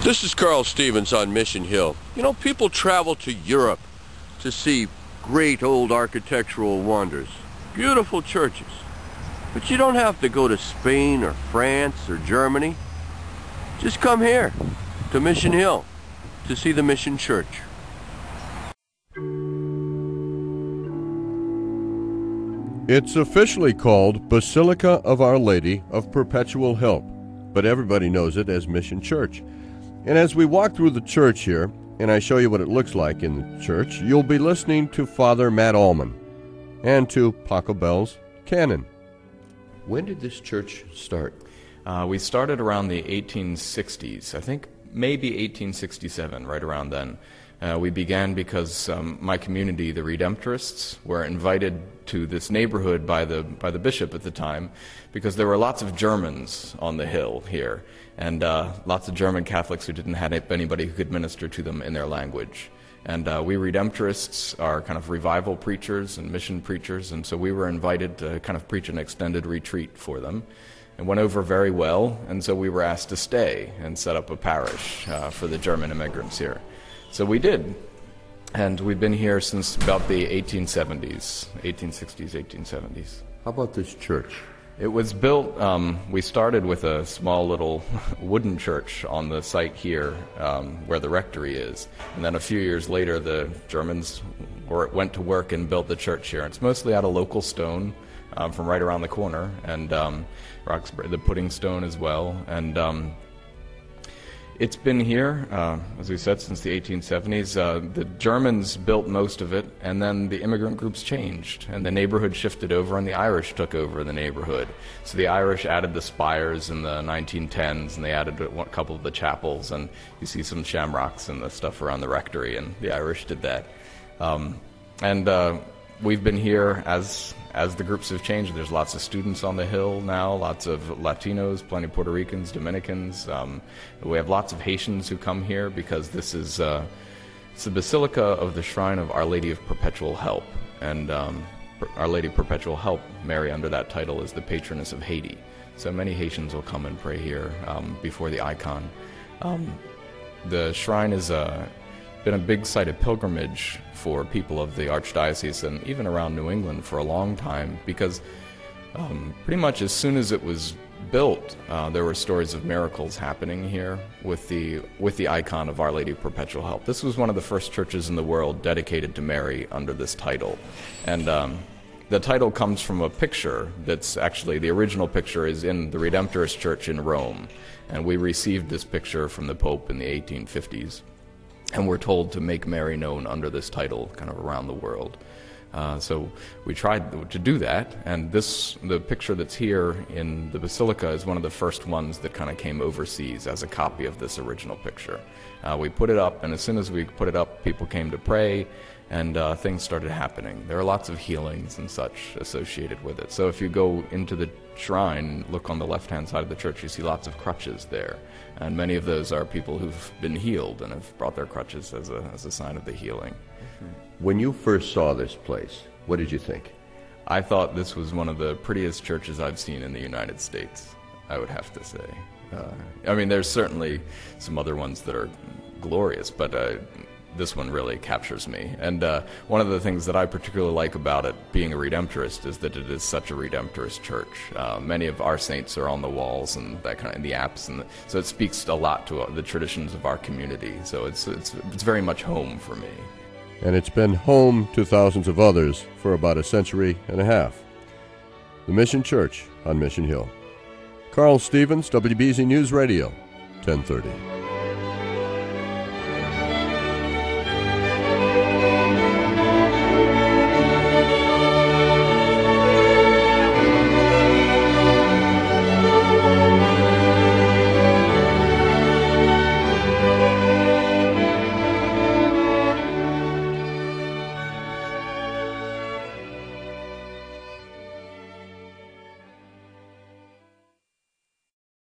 This is Carl Stevens on Mission Hill. You know, people travel to Europe to see great old architectural wonders, beautiful churches. But you don't have to go to Spain or France or Germany. Just come here to Mission Hill to see the Mission Church. It's officially called Basilica of Our Lady of Perpetual Help, but everybody knows it as Mission Church. And as we walk through the church here, and I show you what it looks like in the church, you'll be listening to Father Matt Allman and to Paco Bell's canon. When did this church start? We started around the 1860s, I think maybe 1867, right around then. We began because my community, the Redemptorists, were invited to this neighborhood by the bishop at the time because there were lots of Germans on the hill here, and lots of German Catholics who didn't have anybody who could minister to them in their language. And we Redemptorists are kind of revival preachers and mission preachers, and so we were invited to kind of preach an extended retreat for them. It went over very well, and so we were asked to stay and set up a parish for the German immigrants here. So we did, and we've been here since about the 1860s, 1870s. How about this church? It was built, we started with a small little wooden church on the site here where the rectory is, and then a few years later the Germans went to work and built the church here. It's mostly out of local stone from right around the corner, and the pudding stone as well, and it's been here, as we said, since the 1870s. The Germans built most of it, and then the immigrant groups changed, and the neighborhood shifted over, and the Irish took over the neighborhood. So the Irish added the spires in the 1910s, and they added a couple of the chapels, and you see some shamrocks and the stuff around the rectory, and the Irish did that. We've been here as the groups have changed. There's lots of students on the hill now, lots of Latinos, plenty of Puerto Ricans, Dominicans. We have lots of Haitians who come here because this is it's the Basilica of the Shrine of Our Lady of Perpetual Help. And Our Lady of Perpetual Help, Mary under that title, is the patroness of Haiti. So many Haitians will come and pray here before the icon. The shrine has been a big site of pilgrimage for people of the Archdiocese and even around New England for a long time, because pretty much as soon as it was built, there were stories of miracles happening here with the icon of Our Lady of Perpetual Help. This was one of the first churches in the world dedicated to Mary under this title. And the title comes from a picture that's actually, the original picture is in the Redemptorist Church in Rome. And we received this picture from the Pope in the 1850s. And we're told to make Mary known under this title kind of around the world. So we tried to do that, and the picture that's here in the Basilica is one of the first ones that kind of came overseas as a copy of this original picture. We put it up, and as soon as we put it up, people came to pray, and things started happening. There are lots of healings and such associated with it. So if you go into the shrine, look on the left-hand side of the church, you see lots of crutches there. And many of those are people who've been healed and have brought their crutches as a sign of the healing. When you first saw this place, what did you think? I thought this was one of the prettiest churches I've seen in the United States, I would have to say. I mean, there's certainly some other ones that are glorious, but this one really captures me. And one of the things that I particularly like about it, being a Redemptorist, is that it is such a Redemptorist church. Many of our saints are on the walls and that kind of, in the apse, and so it speaks a lot to the traditions of our community. So it's very much home for me. And it's been home to thousands of others for about a century and a half. The Mission Church on Mission Hill. Carl Stevens, WBZ News Radio, 1030.